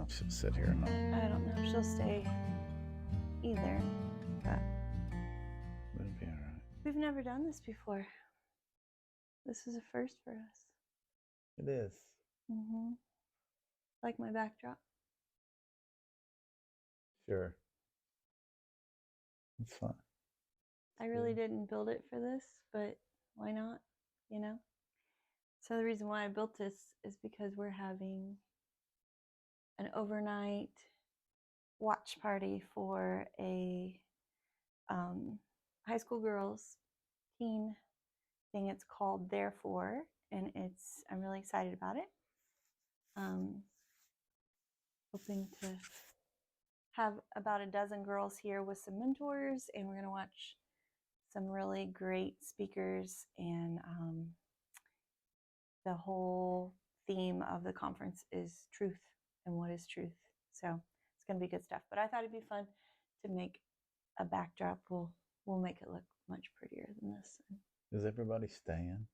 if she'll sit here or not. I don't know if she'll stay either, but It'll be all right. we've never done this before. This is a first for us. It is. Mm-hmm. Like my backdrop. Sure. It's fine. I really didn't build it for this, but why not? You know? So the reason why I built this is because we're having an overnight watch party for a high school girls teen thing. It's called Therefore, and I'm really excited about it. Hoping to have about a dozen girls here with some mentors, and we're going to watch some really great speakers, and the whole theme of the conference is truth and what is truth. So it's going to be good stuff. But I thought it'd be fun to make a backdrop. We'll make it look much prettier than this. Is everybody staying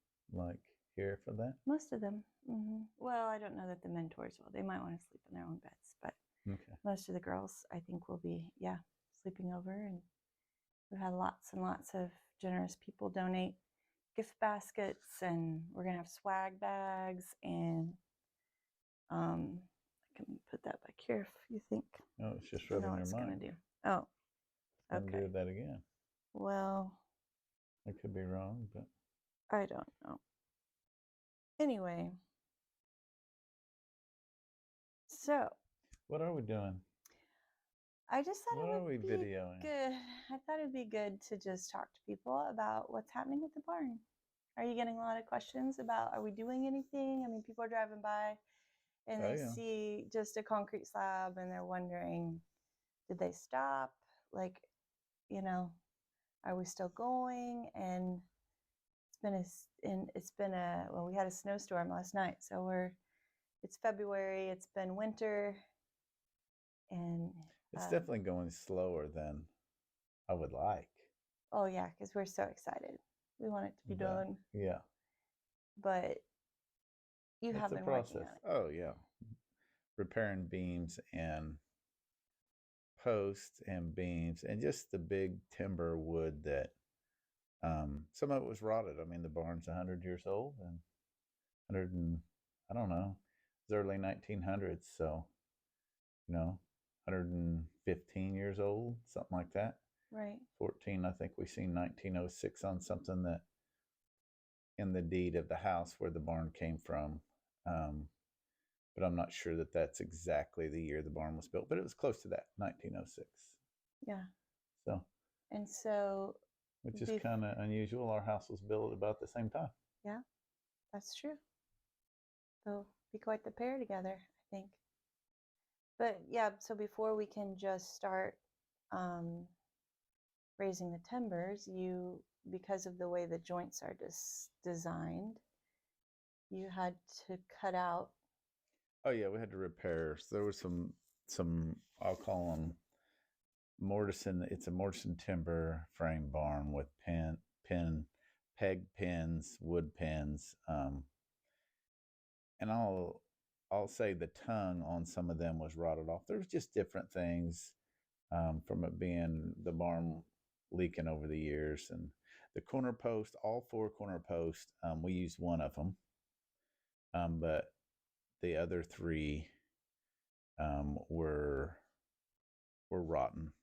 here for that? Most of them. Mm-hmm. Well, I don't know that the mentors will. They might want to sleep in their own beds, but okay. Most of the girls, I think, will be, sleeping over. And we've had lots and lots of generous people donate gift baskets, and we're gonna have swag bags, and I can put that back here if you think. Oh, it's just rubbing your mind. Gonna do. Oh, okay. Do that again. Well, I could be wrong, but I don't know. Anyway, so what are we doing? I just thought what it would are we be videoing? Good. I thought it'd be good to just talk to people about what's happening with the barn. Are you getting a lot of questions about, are we doing anything? I mean, people are driving by and they see just a concrete slab and they're wondering, did they stop? Like, are we still going? And we had a snowstorm last night. So it's February, it's been winter. And it's definitely going slower than I would like. Oh yeah, because we're so excited. We want it to be done. Yeah. But you have been working on it. Oh yeah. Repairing beams and posts and beams and just the big timber wood that some of it was rotted. I mean, the barn's 100 years old and I don't know, it's early 1900s, so 115 years old, something like that. Right. 14, I think we seen 1906 on something that in the deed of the house where the barn came from. But I'm not sure that that's exactly the year the barn was built, but it was close to that, 1906. Yeah. So, which is kind of unusual. Our house was built at about the same time. Yeah, that's true. They'll be quite the pair together, I think. But yeah, so before we can just start raising the timbers, because of the way the joints are designed, you had to cut out. Oh yeah, we had to repair. So there was some I'll call them mortison. It's a mortison timber frame barn with peg pins, wood pins, and I'll say the tongue on some of them was rotted off. There was just different things from it being the barn leaking over the years. And the corner post, all four corner posts, we used one of them, but the other three were rotten.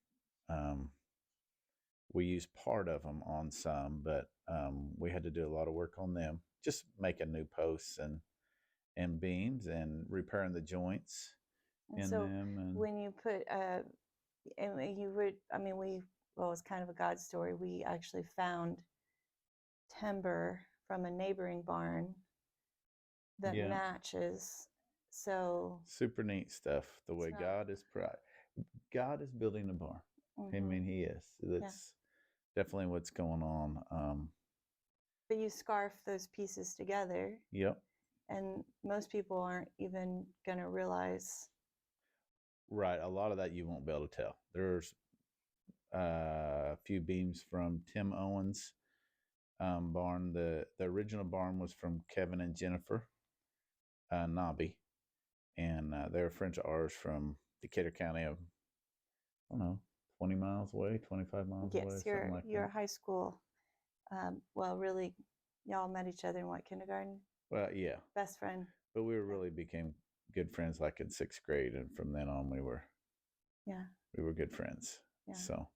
We used part of them on some, but we had to do a lot of work on them, just making new posts and beams and repairing the joints in them. And when you put it's kind of a God story. We actually found timber from a neighboring barn that matches. So super neat stuff. The way God is building a barn. Mm-hmm. I mean, He is. That's definitely what's going on. But you scarf those pieces together. Yep. And most people aren't even going to realize. Right. A lot of that you won't be able to tell. There's a few beams from Tim Owens' barn. The original barn was from Kevin and Jennifer Nobby. and they're friends of ours from Decatur County. Of I don't know, 20 miles away, 25 miles away, Yes, something like your that. high school. Well, really, y'all met each other in what, kindergarten? Well, yeah, Best friend. but we really became good friends like in 6th grade, and from then on we were Yeah. good friends. Yeah. So,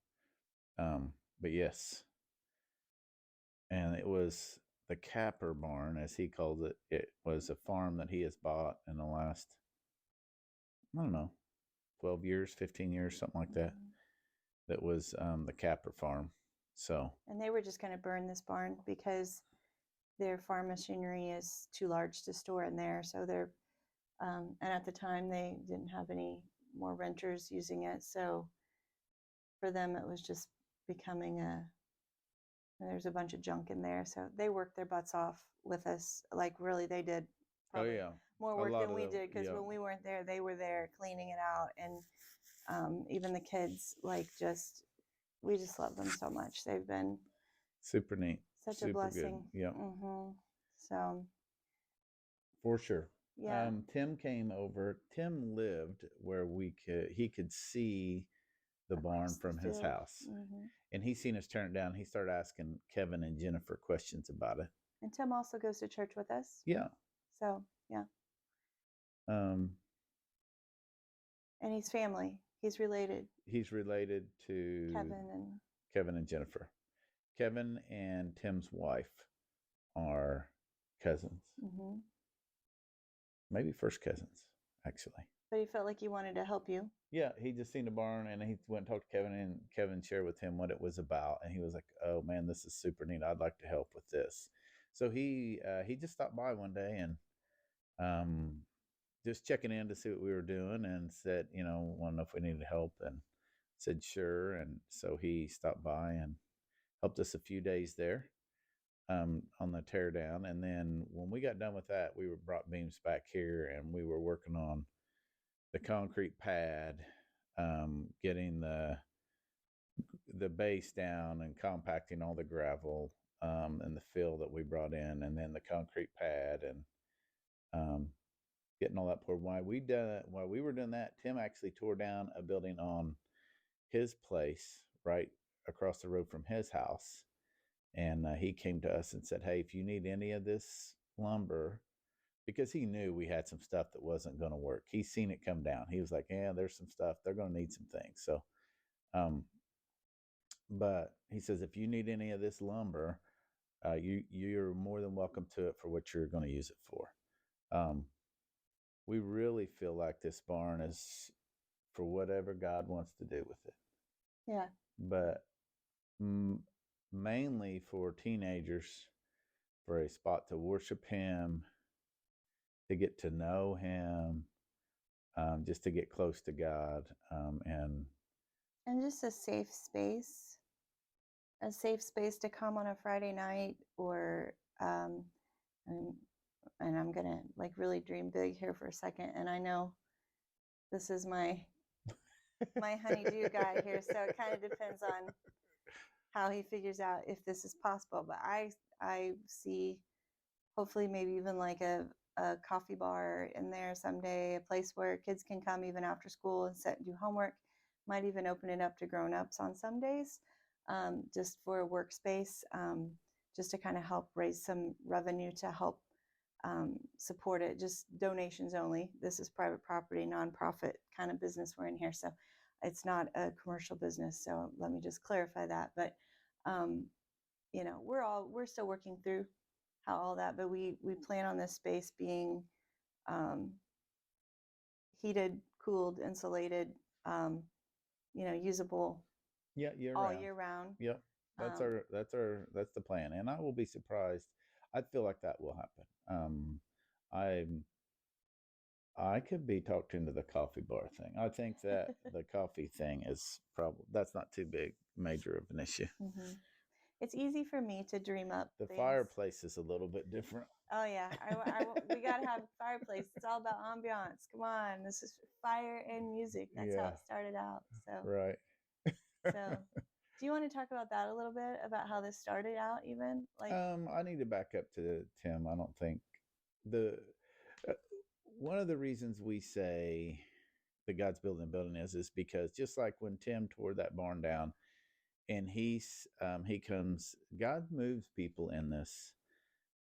but yes, and it was the Capper barn, as he called it. It was a farm that he has bought in the last, I don't know, 12 years, 15 years, something like that. Mhm. That was the Capper farm. So, And they were just going to burn this barn because their farm machinery is too large to store in there. So they're, and at the time they didn't have any more renters using it. So for them, it was just becoming there's a bunch of junk in there. So they worked their butts off with us. Like really, they did probably oh yeah, more a work lot than of we the- did because yeah. when we weren't there, they were there cleaning it out. And even the kids, like we just love them so much. They've been Super neat, such super a blessing. good. Yeah, So for sure. yeah. Tim came over. Tim lived where he could see the barn Across the from his field. house, and he seen us turn it down. He started asking Kevin and Jennifer questions about it. And Tim also goes to church with us. Yeah. So yeah. Um, And he's family. He's related. he's related to Kevin and Jennifer. Kevin and Tim's wife are cousins. Maybe first cousins, actually. But he felt like he wanted to help you. Yeah, he just seen the barn and he went and talked to Kevin, and Kevin shared with him what it was about, and he was like, "Oh man, this is super neat. I'd like to help with this." So he just stopped by one day and just checking in to see what we were doing, and said, want to know if we needed help, and said sure. And so he stopped by and helped us a few days there on the tear down. And then when we got done with that, we brought beams back here, and we were working on the concrete pad, getting the base down and compacting all the gravel and the fill that we brought in, and then the concrete pad, and getting all that poured. While we were doing that, Tim actually tore down a building on his place right across the road from his house, and he came to us and said, "Hey, if you need any of this lumber," because he knew we had some stuff that wasn't going to work. He's seen it come down. He was like, "Yeah, there's some stuff. They're going to need some things." So, but he says, if you need any of this lumber, you're more than welcome to it for what you're going to use it for. We really feel like this barn is for whatever God wants to do with it. Yeah. But mainly for teenagers, for a spot to worship Him, to get to know Him, just to get close to God, and just a safe space. A safe space to come on a Friday night, or and I'm gonna like really dream big here for a second. And I know this is my honeydew guy here, so it kind of depends on how he figures out if this is possible. But I see hopefully maybe even like a coffee bar in there someday, a place where kids can come even after school and sit and do homework. Might even open it up to grown-ups on some days, just for a workspace, just to kind of help raise some revenue to help support it. Just donations only. This is private property, nonprofit kind of business we're in here, so it's not a commercial business. So let me just clarify that. But we're still working through how all that, but we plan on this space being heated, cooled, insulated, usable all year round. Yep. That's the plan. And I will be surprised. I feel like that will happen. I could be talked into the coffee bar thing. I think that the coffee thing is that's not too major of an issue. It's easy for me to dream up the things. Fireplace is a little bit different. Oh yeah, we gotta have a fireplace. It's all about ambiance. Come on, this is fire and music. That's how it started out. So right. So, do you want to talk about that a little bit, about how this started out? Even like I need to back up to Tim. I don't think one of the reasons we say that God's building a building is because just like when Tim tore that barn down, and he comes, God moves people in this,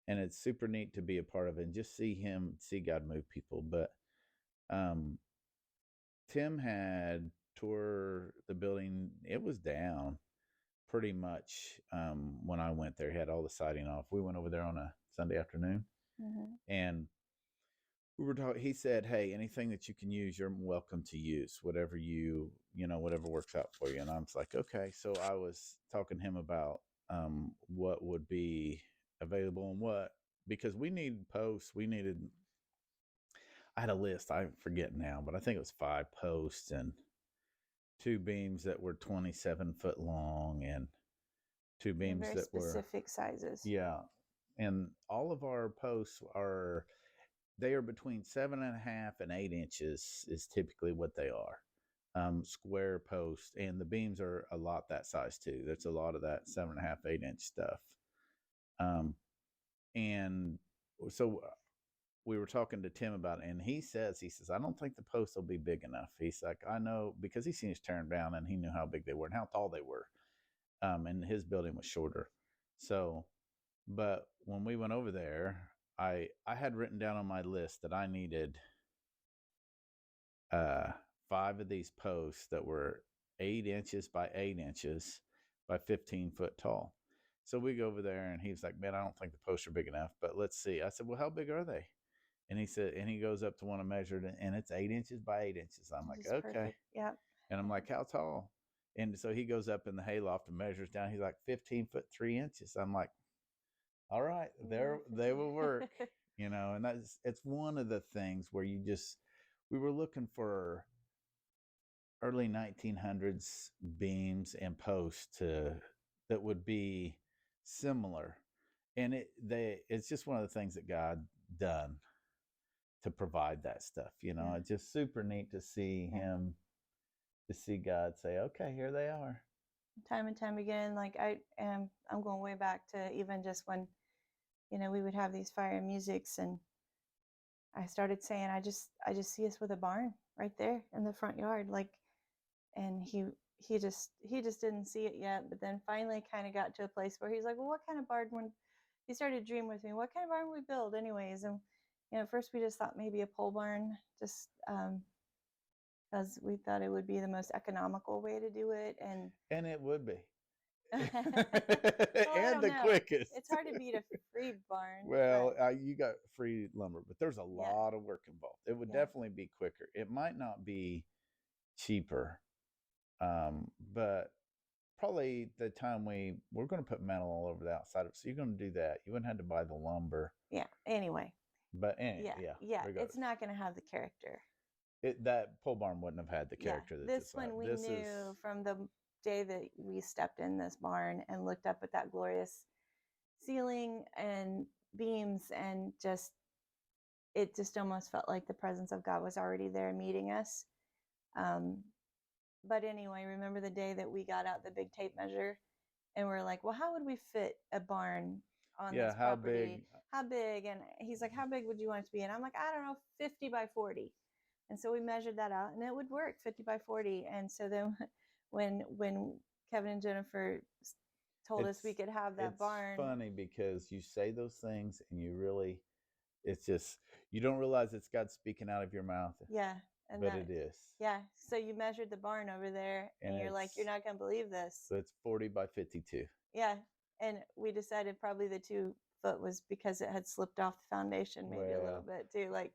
and it's super neat to be a part of it and just see God move people. But um, Tim had tore the building; it was down pretty much when I went there. He had all the siding off. We went over there on a Sunday afternoon, and we were talking. He said, "Hey, anything that you can use, you're welcome to use. Whatever whatever works out for you." And I was like, "Okay." So I was talking to him about what would be available and what, because we needed posts. We needed. I had a list. I forget now, but I think it was 5 posts and 2 beams that were 27 foot long and 2 beams very that were specific sizes. Yeah, and all of our posts are between 7.5 and 8 inches is typically what they are. Square posts, and the beams are a lot that size too. There's a lot of that 7.5, 8 inch stuff. And so we were talking to Tim about it, and he says, I don't think the posts will be big enough. He's like, I know, because he seen us tearing down and he knew how big they were and how tall they were. And his building was shorter. So, but when we went over there, I had written down on my list that I needed 5 of these posts that were 8 inches by 8 inches by 15 foot tall. So we go over there, and he's like, "Man, I don't think the posts are big enough, but let's see." I said, "Well, how big are they?" And he said, and he goes up to one and measured it, and it's 8 inches by 8 inches. I'm like, "Okay." Perfect. Yep. And I'm like, "How tall?" And so he goes up in the hayloft and measures down. He's like 15 foot 3 inches. I'm like, all right, they will work, and it's one of the things where we were looking for early 1900s beams and posts that would be similar. And it's just one of the things that God done to provide that stuff. Yeah. It's just super neat to see to see God say, okay, here they are. Time and time again, like I'm going way back to even just when, we would have these fire musics, and I started saying, I just see us with a barn right there in the front yard, like, and he just didn't see it yet. But then finally kind of got to a place where he's like, well, what kind of barn would, he started dreaming with me, what kind of barn would we build anyways? And at first we just thought maybe a pole barn, just because we thought it would be the most economical way to do it, and it would be. Well, and the quickest. It's hard to beat a free barn. Well, you got free lumber, but there's a lot of work involved. It would definitely be quicker. It might not be cheaper, but probably the time we're going to put metal all over the outside of it, so you're going to do that. You wouldn't have to buy the lumber. Yeah. Anyway. But anyway, yeah. It's not going to have the character. That pole barn wouldn't have had the character. This one we knew from the day that we stepped in this barn and looked up at that glorious ceiling and beams, and it just almost felt like the presence of God was already there meeting us. But anyway, remember the day that we got out the big tape measure and we're like, well, how would we fit a barn on this property? How big? And he's like, how big would you want it to be? And I'm like, I don't know, 50 by 40. And so we measured that out, and it would work, 50 by 40. And so then when Kevin and Jennifer told us we could have that barn. It's funny because you say those things and it's just, you don't realize it's God speaking out of your mouth. Yeah. But it is. Yeah. So you measured the barn over there, and you're like, you're not going to believe this. So it's 40 by 52. Yeah. And we decided probably the 2 foot was because it had slipped off the foundation maybe a little bit too. Like,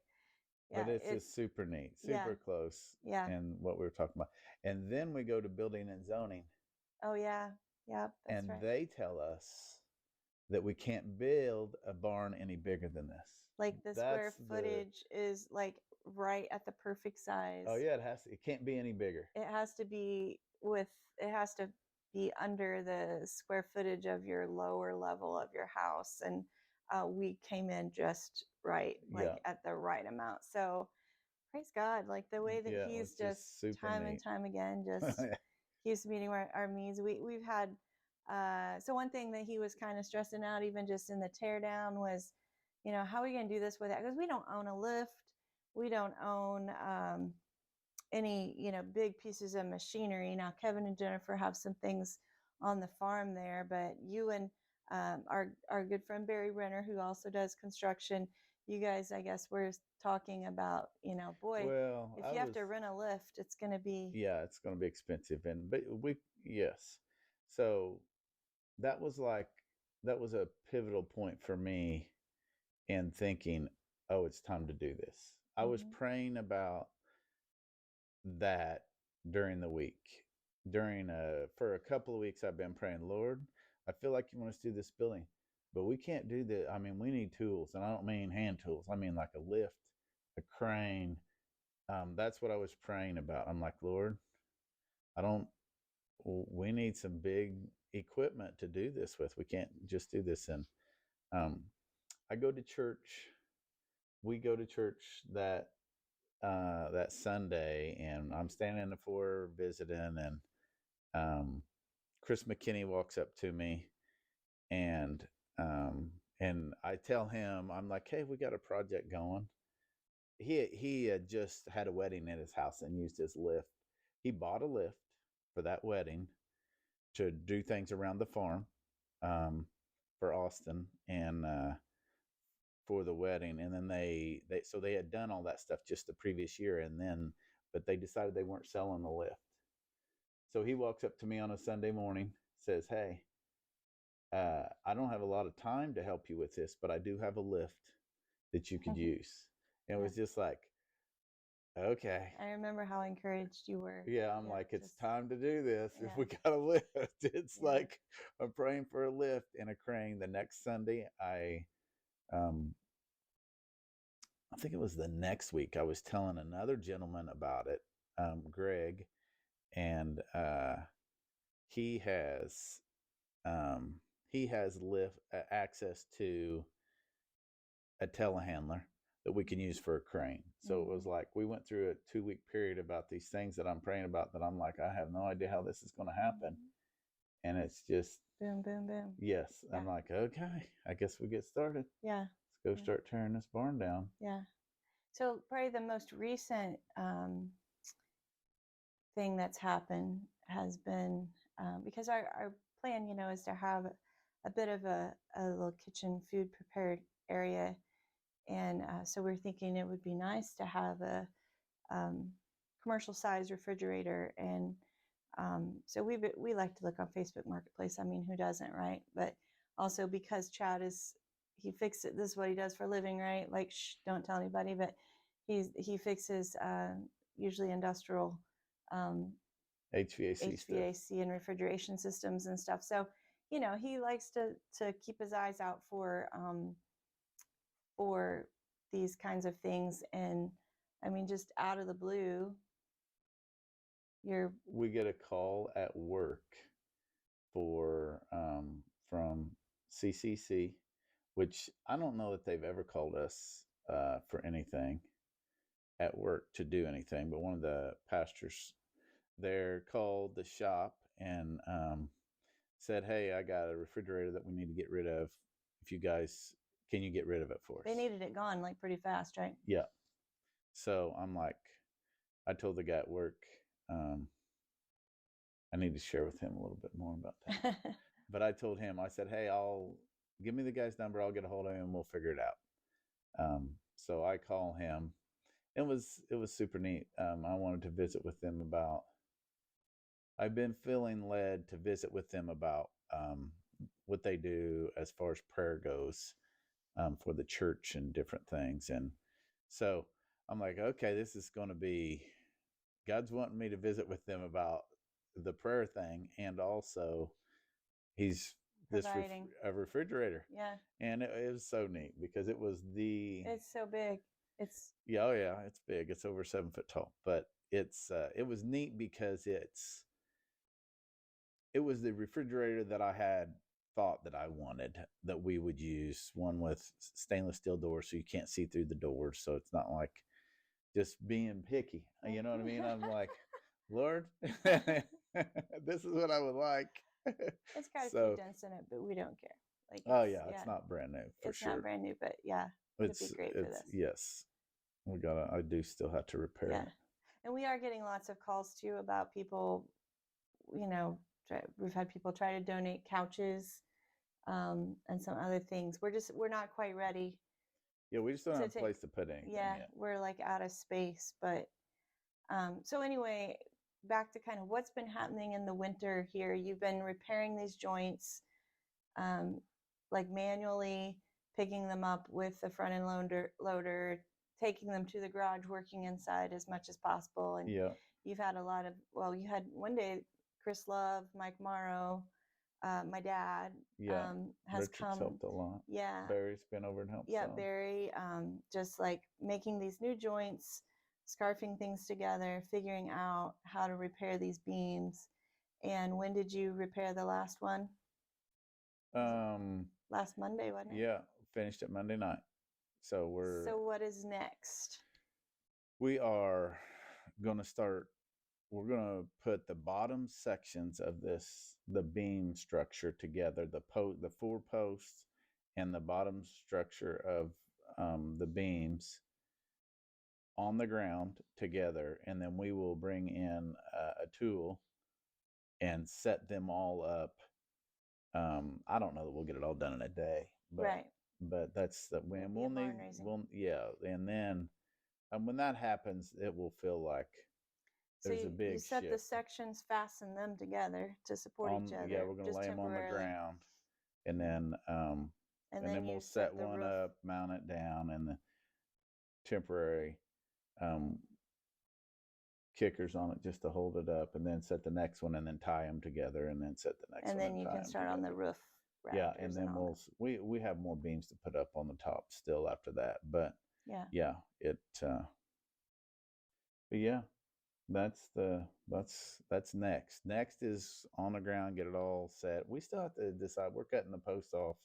yeah, but it's just super neat, super close. Yeah. And what we were talking about. And then we go to building and zoning. Oh, yeah. Yeah. That's and right. They tell us that we can't build a barn any bigger than this. Like the square footage is like right at the perfect size. Oh yeah, it can't be any bigger. It has to be under the square footage of your lower level of your house. And we came in just right, at the right amount. So praise God, like the way that he's just time and time again, just keeps meeting our needs. We've had, so one thing that he was kind of stressing out, even just in the tear down, was, how are we going to do this with it? Because we don't own a lift. we don't own any, big pieces of machinery. Now, Kevin and Jennifer have some things on the farm there, but you and our good friend Barry Renner, who also does construction, you guys, I guess, we're talking about, boy, Well, if I you have was, to rent a lift, it's going to be. yeah, it's going to be expensive, but yes. So that was like that was a pivotal point for me in thinking, oh, it's time to do this. I was Mhm. praying about that during the week. For a couple of weeks, I've been praying, Lord, I feel like you want us to do this building, but we can't do that. I mean, we need tools, and I don't mean hand tools. I mean like a lift, a crane. That's what I was praying about. I'm like, Lord, I don't. We need some big equipment to do this with. We can't just do this. And um, I go to church. We go to church that Sunday, and I'm standing in the foyer visiting, and um, Chris McKinney walks up to me, and and I tell him, I'm like, hey, we got a project going. He had just had a wedding at his house and used his lift. He bought a lift for that wedding to do things around the farm um, for Austin and for the wedding. And then they had done all that stuff just the previous year, and then but they decided they weren't selling the lift. So he walks up to me on a Sunday morning, says, hey, I don't have a lot of time to help you with this, but I do have a lift that you could use. And it Yeah. was just like, okay. I remember how encouraged you were. Yeah, I'm like, it's just time to do this. yeah. If we got a lift, it's Yeah. like I'm praying for a lift and a crane. The next Sunday, um, I think it was the next week, I was telling another gentleman about it, Greg, and he has um, he has lift access to a telehandler that we can use for a crane. So it was Mhm. like we went through a 2-week period about these things that I'm praying about that I'm like, I have no idea how this is going to happen. Mhm. And it's just, Boom, boom, boom. yes, Yeah. I'm like, okay, I guess we get started. Yeah. Let's go Yeah. start tearing this barn down. Yeah. So probably the most recent thing that's happened has been because our plan, is to have a bit of a little kitchen food prepared area. And so we're thinking it would be nice to have a commercial size refrigerator. And so we like to look on Facebook Marketplace. I mean, who doesn't, right? But also because Chad he fixes, this is what he does for a living, right? Like, shh, don't tell anybody, but he fixes usually industrial HVAC stuff. HVAC and refrigeration systems and stuff. So, he likes to keep his eyes out for these kinds of things. And I mean, just out of the blue, We get a call at work from CCC, which I don't know that they've ever called us for anything at work to do anything, but one of the pastors there called the shop and said, hey, I got a refrigerator that we need to get rid of. If you guys, can you get rid of it for us? they needed it gone like pretty fast, right? Yeah. So I'm like, I told the guy at work, I need to share with him a little bit more about that. But I told him, I said, hey, give me the guy's number. I'll get a hold of him and we'll figure it out. So I call him. It was super neat. I wanted to visit with them about, I've been feeling led to visit with them about what they do as far as prayer goes for the church and different things. And so I'm like, okay, this is going to be, God's wanting me to visit with them about the prayer thing, and also he's Providing. a refrigerator. Yeah. And it was so neat because It's so big. It's yeah, oh yeah, it's big. It's over 7 foot tall, but it was neat because it was the refrigerator that I had thought that I wanted, that we would use, one with stainless steel doors so you can't see through the doors, so it's not like just being picky. You know what I mean? I'm like, Lord, this is what I would like. It's got a So, few dents in it, but we don't care. Like, oh yeah, it's not brand new for it's sure. not brand new, but yeah, it'd be great for this. Yes. I do still have to repair Yeah. it. And we are getting lots of calls too about people, we've had people try to donate couches and some other things. We're not quite ready. Yeah, we just don't to have a take- place to put anything Yeah, yet. we're like out of space. But so anyway, back to kind of what's been happening in the winter here. You've been repairing these joints, like manually picking them up with the front end loader, taking them to the garage, working inside as much as possible. And Yeah, you've had you had one day Chris Love, Mike Morrow, my dad yeah. has Richard's come. helped a lot. Yeah. Barry's been over and helped. Yeah, some. Barry, just like making these new joints, scarfing things together, figuring out how to repair these beams. And when did you repair the last one? Last Monday, wasn't it? Yeah, finished it Monday night. So what is next? we are going to start. We're going to put the bottom sections of the beam structure together, the 4 posts and the bottom structure of the beams on the ground together, and then we will bring in a tool and set them all up. I don't know that we'll get it all done in a day, but Right. but that's the when It'll be a barn raising. and then when that happens, it will feel like So there's a big you set the shift. sections, fasten them together to support each other. Yeah, we're going to just lay them on the temporarily. ground, and then And then you we'll set set the one roof. up, mount it down, and the temporary kickers on it just to hold it up, and then set the next one, and then tie them together, and then set the next And one. then you can start on the roof. Yeah, and then all we have more beams to put up on the top still after that, but that. yeah, but yeah, that's next. Next is on the ground, get it all set. We still have to decide. We're cutting the posts off.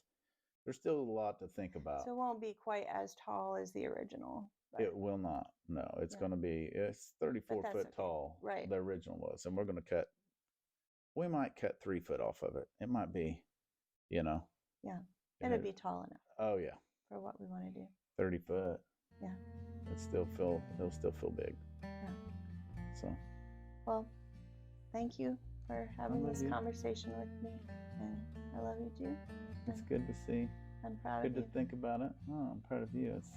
There's still a lot to think about. So it won't be quite as tall as the original. It will not. No, it's going to be, it's 34 that's foot okay. tall. Right. The original was, and we might cut 3 foot off of it. It might be, Yeah. and It'd be tall enough oh yeah, for what we want to do. 30 foot. Yeah. It'll still feel big. Yeah. So. Well, thank you for having this you. conversation with me, and I love you too. It's good to see. I'm proud Good of to you. think about it. Oh, I'm proud of you. It's